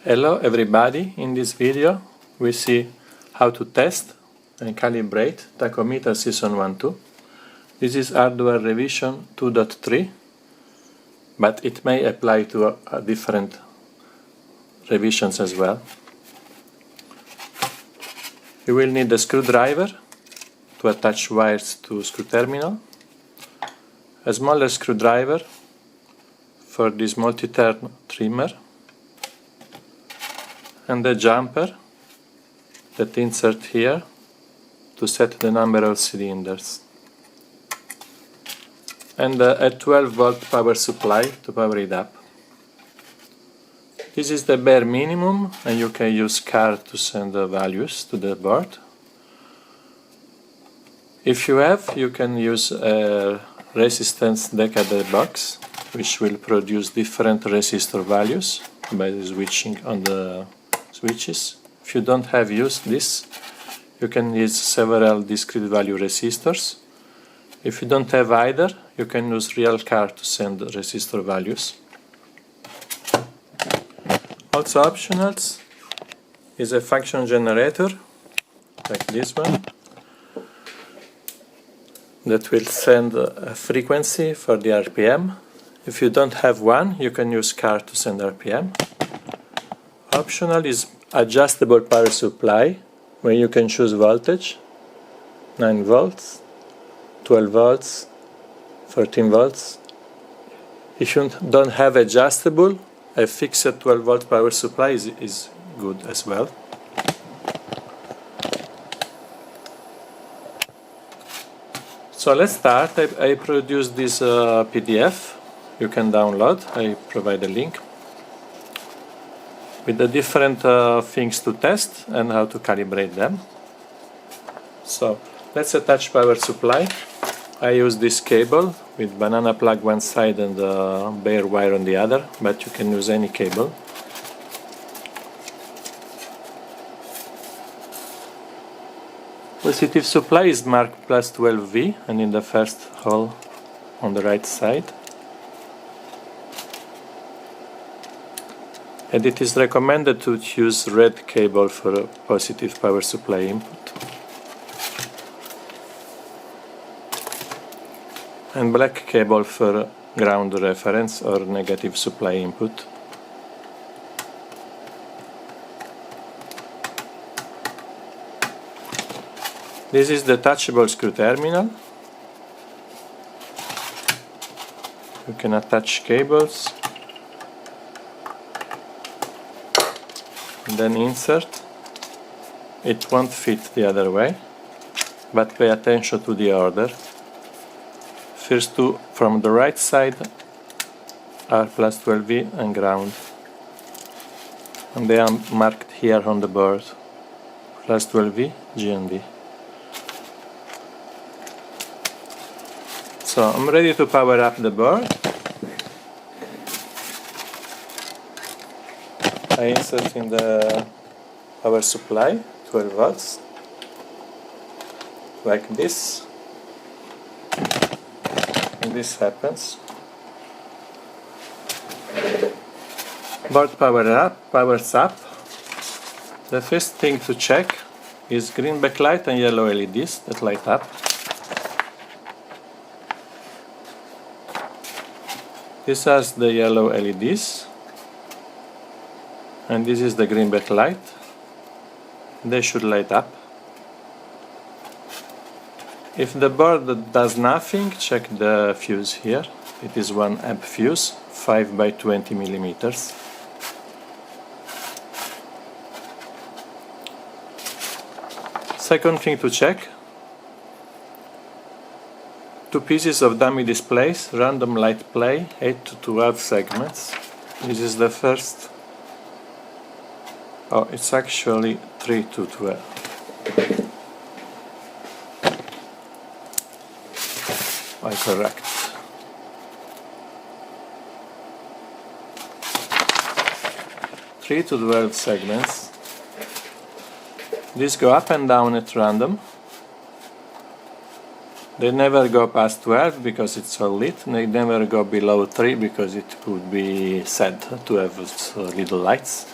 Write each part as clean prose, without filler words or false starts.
Hello everybody, in this video we see how to test and calibrate Tachometer Season 1-2. This is hardware revision 2.3, but it may apply to different revisions as well. You will need a screwdriver to attach wires to screw terminal, a smaller screwdriver for this multi-turn trimmer, and a jumper that insert here to set the number of cylinders, and a 12-volt power supply to power it up. This is the bare minimum, and you can use card to send the values to the board. If you have, you can use a resistance decade box, which will produce different resistor values by switching on the switches. If you don't have used this, you can use several discrete value resistors. If you don't have either, you can use real card to send resistor values. Also optional is a function generator, like this one, that will send a frequency for the RPM. If you don't have one, you can use card to send RPM. Optional is adjustable power supply, where you can choose voltage, 9 volts, 12 volts, 14 volts. If you don't have adjustable, a fixed 12 volt power supply is good as well. So let's start. I produced this PDF. You can download. I provide a link with the different things to test and how to calibrate them. So let's attach power supply. I use this cable with banana plug one side and bare wire on the other, but you can use any cable. Positive supply is marked plus 12V and in the first hole on the right side. And it is recommended to use red cable for a positive power supply input, and black cable for ground reference or negative supply input. This is the touchable screw terminal. You can attach cables and then insert. It won't fit the other way, but pay attention to the order. First two from the right side are plus 12V and ground, and they are marked here on the board, plus 12V, G and D. So I'm ready to power up the board. I insert in the power supply 12 volts, like this. And this happens. Board powers up. The first thing to check is green backlight and yellow LEDs that light up. These are the yellow LEDs, and this is the green backlight. They should light up. If the board does nothing, check the fuse here. It is 1 amp fuse, 5 by 20 millimeters. Second thing to check, 2 pieces of dummy displays, random light play, 8 to 12 segments. This is the first. Oh, it's actually 3 to 12. I correct. Three to 12 segments. These go up and down at random. They never go past 12 because it's all lit, and they never go below 3 because it would be sad to have little lights.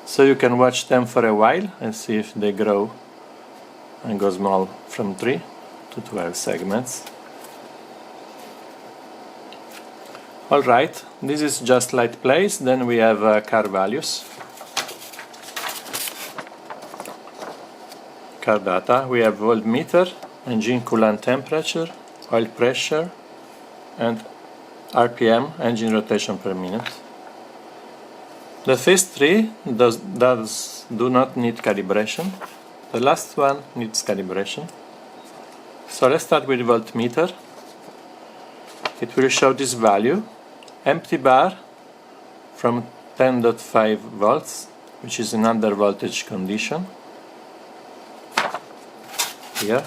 So you can watch them for a while and see if they grow and go small from 3 to 12 segments. Alright, this is just light plays. Then we have car values. Car data. We have voltmeter, engine coolant temperature, oil pressure, and RPM, engine rotation per minute. The first three do not need calibration. The last one needs calibration. So let's start with voltmeter. It will show this value, empty bar from 10.5 volts, which is an under voltage condition. Here.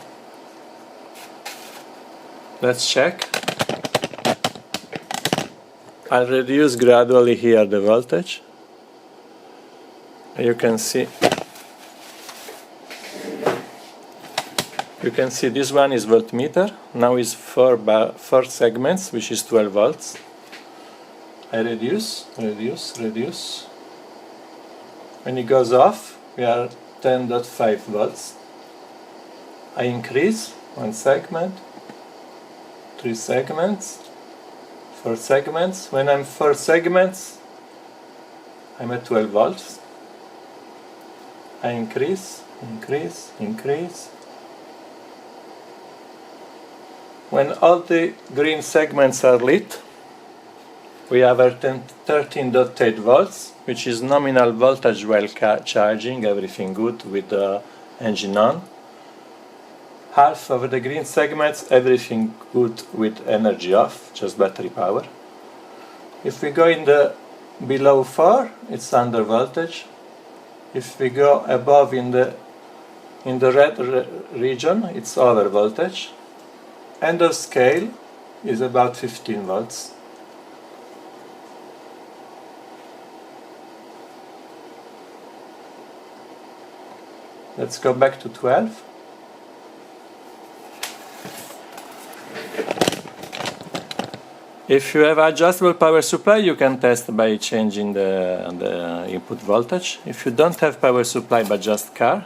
Let's check. I'll reduce gradually here the voltage. You can see this one is voltmeter. Now is 4 segments, which is 12 volts. I reduce. When it goes off, we are 10.5 volts. I increase 1 segment, 3 segments, 4 segments. When I'm 4 segments, I'm at 12 volts. I increase. When all the green segments are lit, we have our 13.8 volts, which is nominal voltage while charging, everything good with the engine on. Half of the green segments, everything good with energy off, just battery power. If we go in the below 4, it's under voltage. If we go above in the red region, it's over voltage. End of scale is about 15 volts. Let's go back to 12. If you have adjustable power supply, you can test by changing the input voltage. If you don't have power supply but just car,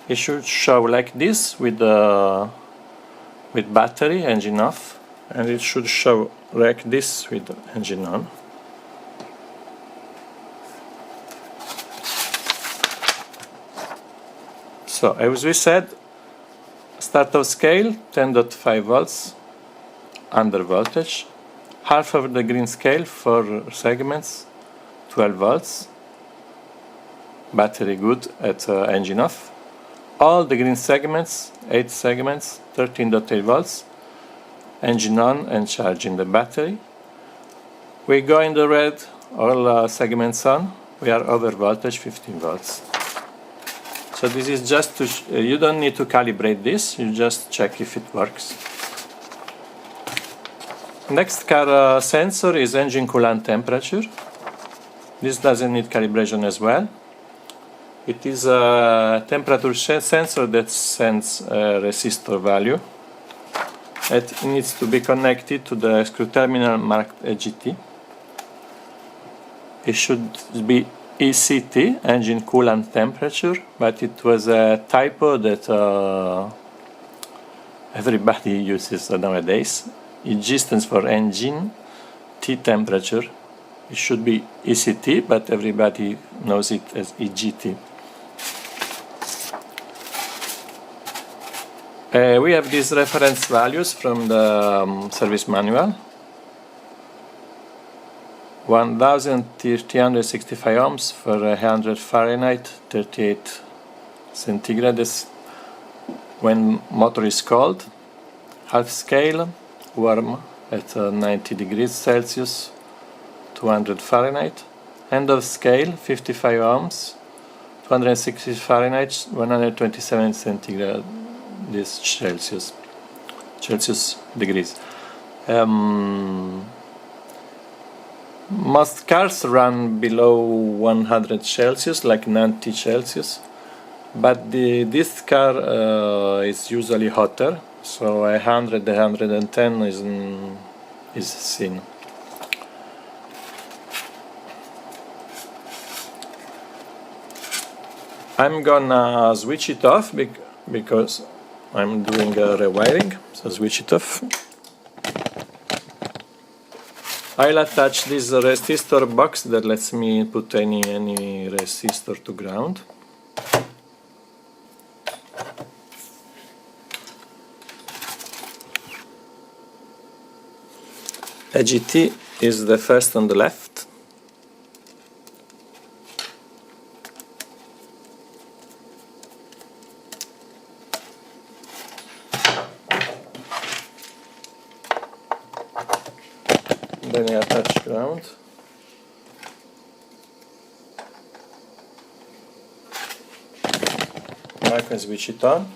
it should show like this with battery, engine off, and it should show like this with engine on. So as we said, start of scale 10.5 volts under voltage. Half of the green scale, 4 segments, 12 volts. Battery good at engine off. All the green segments, 8 segments, 13.8 volts. Engine on and charging the battery. We go in the red, all segments on. We are over voltage, 15 volts. So this is just to, you don't need to calibrate this, you just check if it works. Next car sensor is engine coolant temperature. This doesn't need calibration as well. It is a temperature sensor that sends a resistor value. It needs to be connected to the screw terminal marked EGT. It should be ECT, engine coolant temperature, but it was a typo that everybody uses nowadays. EG stands for engine, T temperature. It should be ECT, but everybody knows it as EGT. We have these reference values from the service manual. 1365 ohms for 100 Fahrenheit, 38 centigrade when motor is cold. Half scale, warm at 90 degrees Celsius, 200 Fahrenheit. End of scale, 55 ohms, 260 Fahrenheit, 127 centigrade Celsius degrees. Most cars run below 100 Celsius, like 90 Celsius, but this car is usually hotter, so 100, 110 is seen. I'm gonna switch it off because I'm doing a rewiring, so switch it off. I'll attach this resistor box that lets me put any resistor to ground. AGT is the first on the left. Then I attach ground. Now I can switch it on.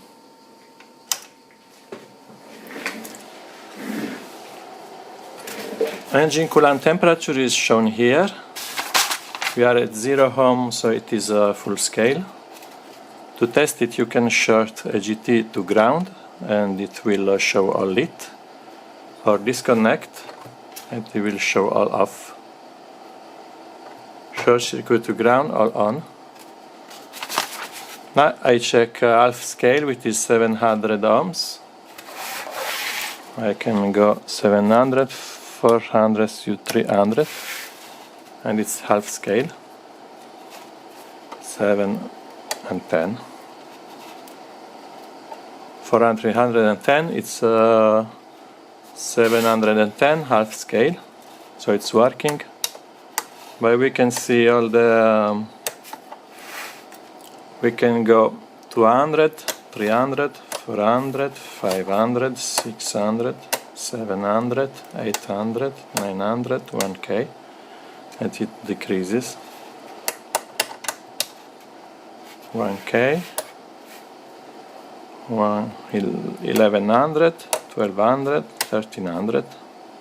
Engine coolant temperature is shown here. We are at 0 ohm, so it is full scale. To test it, you can short AGT to ground and it will show all lit, or disconnect and it will show all off. Short circuit to ground, all on. Now I check half scale, which is 700 ohms. I can go 700, 400 to 300, and it's half scale, 7 and 10. 400, 310, it's 710 half scale, so it's working. But we can see all the, we can go 200, 300, 400, 500, 600, 700, 800, 900, 1K, and it decreases. 1K, 1100, 1200, 1300.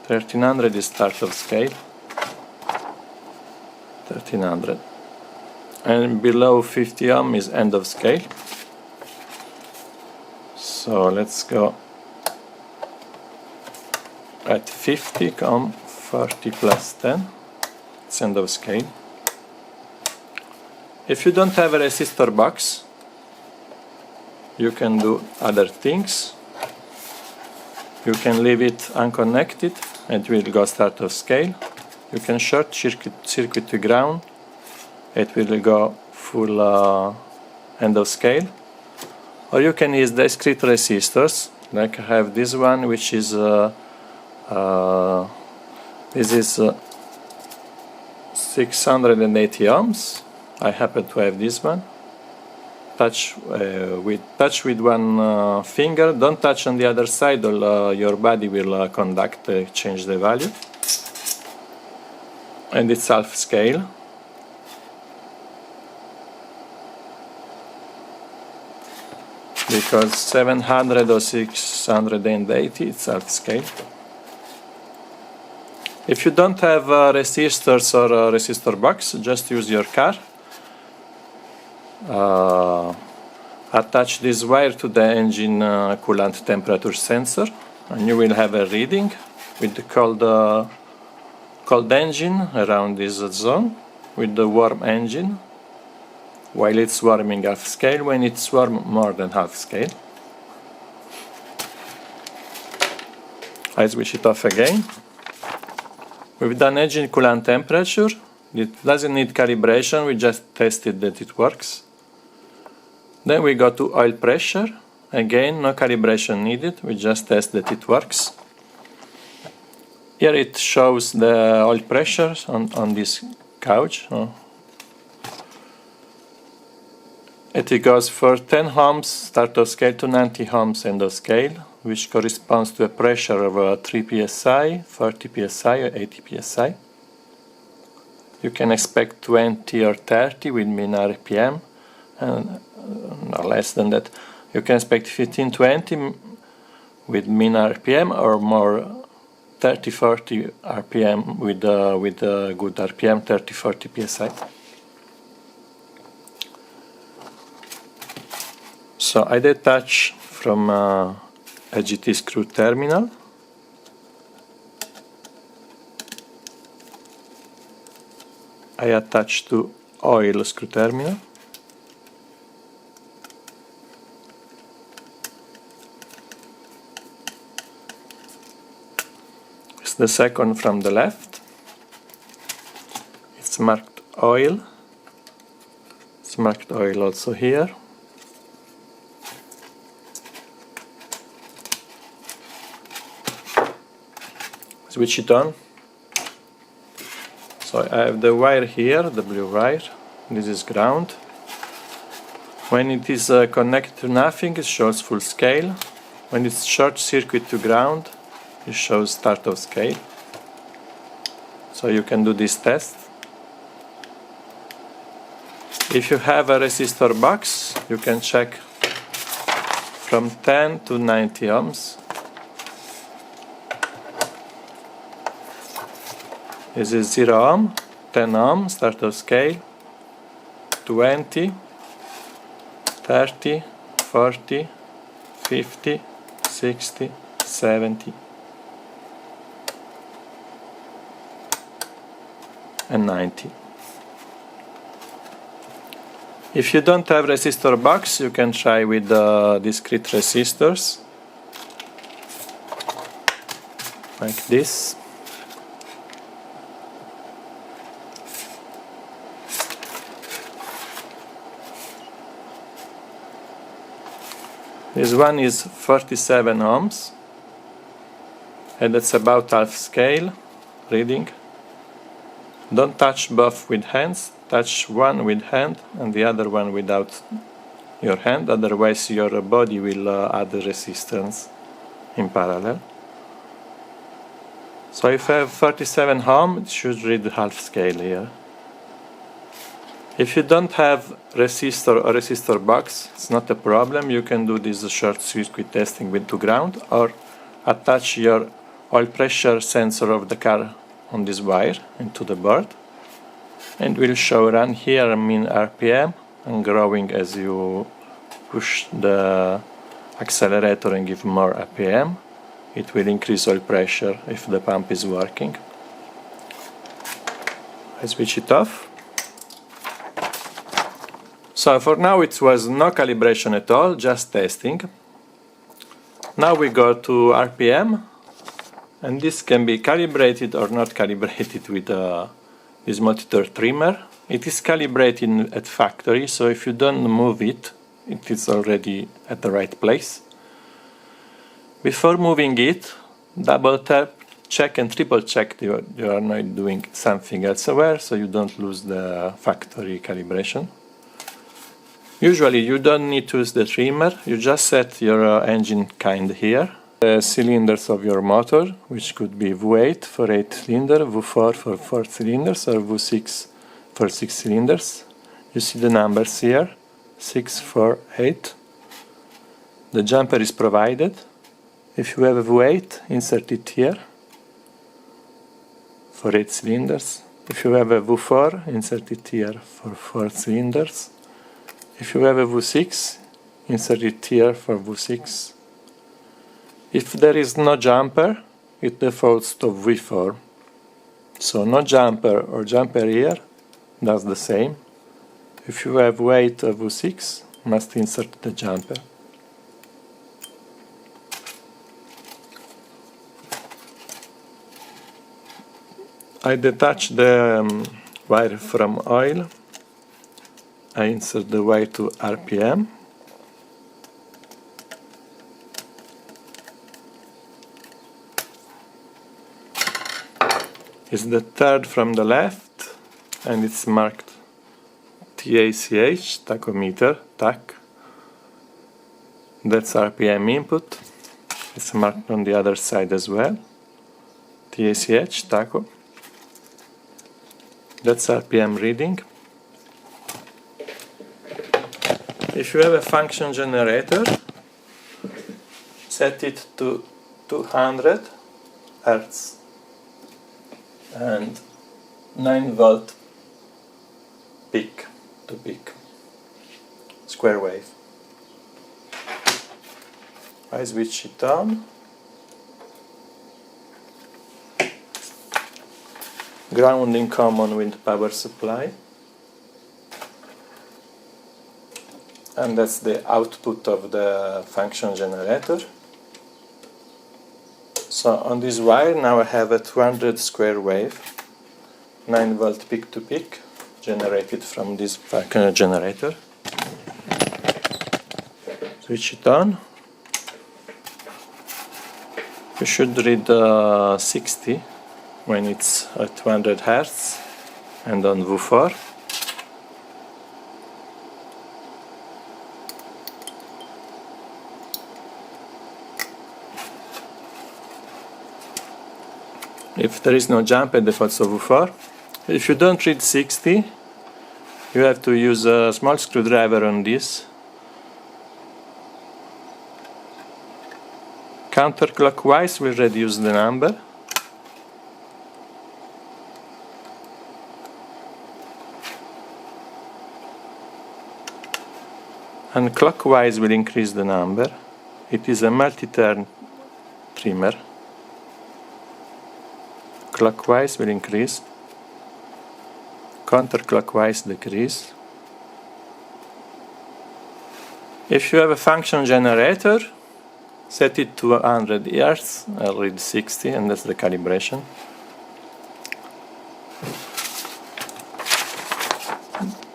1300 is start of scale. 1300. And below 50 ohm is end of scale. So let's go at 50 ohm, 40 plus 10. It's end of scale. If you don't have a resistor box, you can do other things. You can leave it unconnected and it will go start of scale. You can short circuit to ground, it will go full end of scale. Or you can use discrete resistors, like I have this one, which is this is 680 ohms. I happen to have this one. Touch with one finger. Don't touch on the other side, or your body will conduct change the value. And it's half scale. Because 700 or 680, it's half scale. If you don't have resistors or a resistor box, just use your car. Attach this wire to the engine coolant temperature sensor, and you will have a reading with the cold engine around this zone, with the warm engine while it's warming half scale, when it's warm more than half scale. I switch it off again. We've done engine coolant temperature. It doesn't need calibration, we just tested that it works. Then we go to oil pressure. Again, no calibration needed, we just test that it works. Here it shows the oil pressure on this couch. It goes for 10 ohms start of scale to 90 ohms end of scale, which corresponds to a pressure of 3 psi, 40 psi or 80 psi. You can expect 20 or 30 with min RPM, and no less than that. You can expect 15-20 with min RPM, or more 30-40 RPM with good RPM, 30-40 psi. So I detach from a GT screw terminal. I attach to oil screw terminal. the second from the left. It's marked oil. It's marked oil also here. Switch it on. So I have the wire here, the blue wire. This is ground. When it is connected to nothing, it shows full scale. When it's short circuit to ground, it shows start of scale. So you can do this test. If you have a resistor box, you can check from 10 to 90 ohms. This is 0 ohm, 10 ohm, start of scale, 20, 30, 40, 50, 60, 70, and 90. If you don't have resistor box, you can try with discrete resistors, like this. This one is 47 ohms, and it's about half scale reading. Don't touch both with hands, touch one with hand and the other one without your hand, otherwise your body will add resistance in parallel. So if I have 37 ohm, it should read half scale here. If you don't have resistor or resistor box, it's not a problem. You can do this short circuit testing with to ground, or attach your oil pressure sensor of the car on this wire into the board, and will show run here mean RPM and growing as you push the accelerator and give more RPM. It will increase oil pressure if the pump is working. I switch it off. So for now it was no calibration at all, just testing. Now we go to RPM, and this can be calibrated or not calibrated with this Voltmeter trimmer. It is calibrated at factory, so if you don't move it, it is already at the right place. Before moving it, double tap, check and triple check you are not doing something elsewhere, so you don't lose the factory calibration. Usually you don't need to use the trimmer, you just set your engine kind here. The cylinders of your motor, which could be V8 for 8 cylinders, V4 for 4 cylinders, or V6 for 6 cylinders. You see the numbers here, 6, 4, 8. The jumper is provided. If you have a V8, insert it here for 8 cylinders. If you have a V4, insert it here for 4 cylinders. If you have a V6, insert it here for V6. If there is no jumper, it defaults to V4. So no jumper or jumper here does the same. If you have V8 or V6, must insert the jumper. I detach the wire from oil. I insert the wire to RPM. It's the third from the left, and it's marked TACH, Tachometer, TAC. That's RPM input. It's marked on the other side as well. TACH, Tacho. That's RPM reading. If you have a function generator, set it to 200 Hz and 9 volt peak to peak, square wave. I switch it on. Ground in common with power supply. And that's the output of the function generator. So on this wire now I have a 200 square wave, 9 volt peak to peak, generated from this generator. Switch it on. You should read 60 when it's at 200 Hz and on V4. If there is no jump at default of V4, if you don't read 60, you have to use a small screwdriver on this. Counterclockwise will reduce the number. And clockwise will increase the number. It is a multi-turn trimmer. Clockwise will increase, counterclockwise decrease. If you have a function generator, set it to 100 Hz, I'll read 60, and that's the calibration.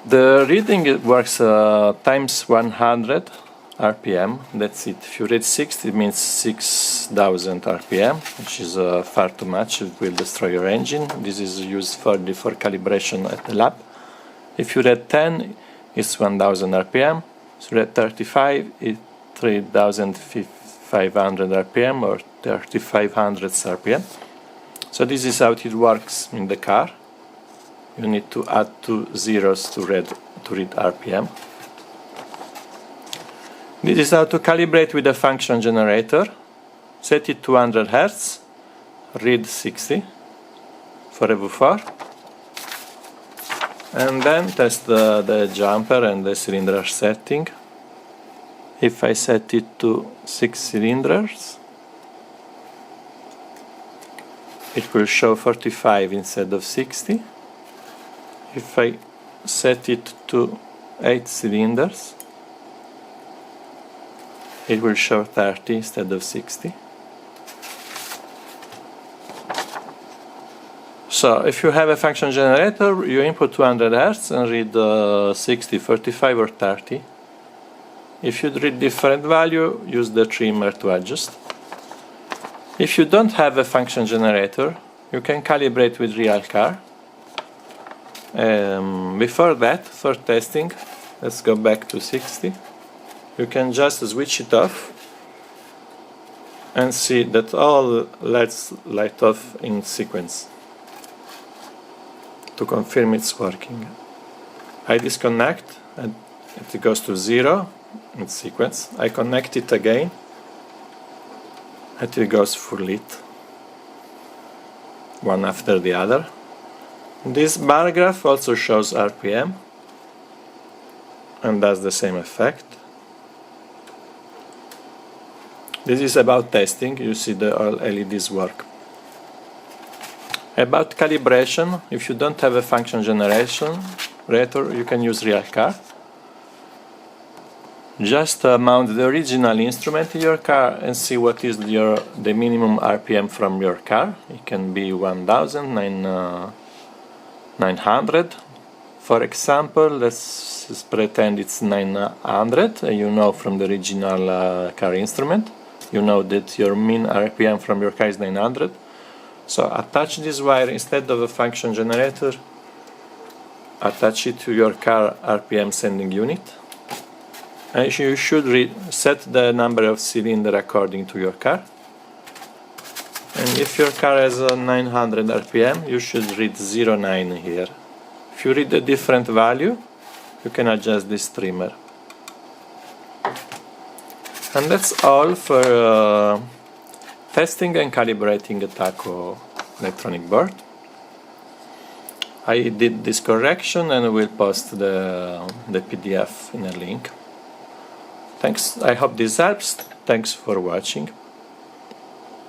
The reading works times 100 RPM, that's it. If you read 60, it means 6000 RPM, which is far too much, it will destroy your engine. This is used for calibration at the lab. If you read 10, it's 1000 RPM. If you read 35, it's 3500 RPM or 3500 RPM. So this is how it works in the car. You need to add 2 zeros to read RPM. This is how to calibrate with a function generator. Set it to 100 Hz, read 60 for a V4, and then test the jumper and the cylinder setting. If I set it to 6 cylinders, it will show 45 instead of 60. If I set it to 8 cylinders, it will show 30 instead of 60. So if you have a function generator, you input 200 Hz and read 60, 45 or 30. If you read different value, use the trimmer to adjust. If you don't have a function generator, you can calibrate with real car. Before that, for testing, let's go back to 60. You can just switch it off and see that all lights light off in sequence to confirm it's working. I disconnect and it goes to 0 in sequence. I connect it again and it goes full lit, one after the other. This bar graph also shows RPM and does the same effect. This is about testing. You see the all LEDs work. About calibration, if you don't have a function generator, you can use real car. Just mount the original instrument in your car and see what is the minimum RPM from your car. It can be 1900. For example, let's pretend it's 900. You know from the original car instrument. You know that your mean RPM from your car is 900. So attach this wire instead of a function generator. Attach it to your car RPM sending unit. And you should set the number of cylinders according to your car. And if your car has a 900 RPM, you should read 09 here. If you read a different value, you can adjust this trimmer. And that's all for testing and calibrating a Tacho electronic board. I did this correction and will post the PDF in a link. Thanks. I hope this helps. Thanks for watching.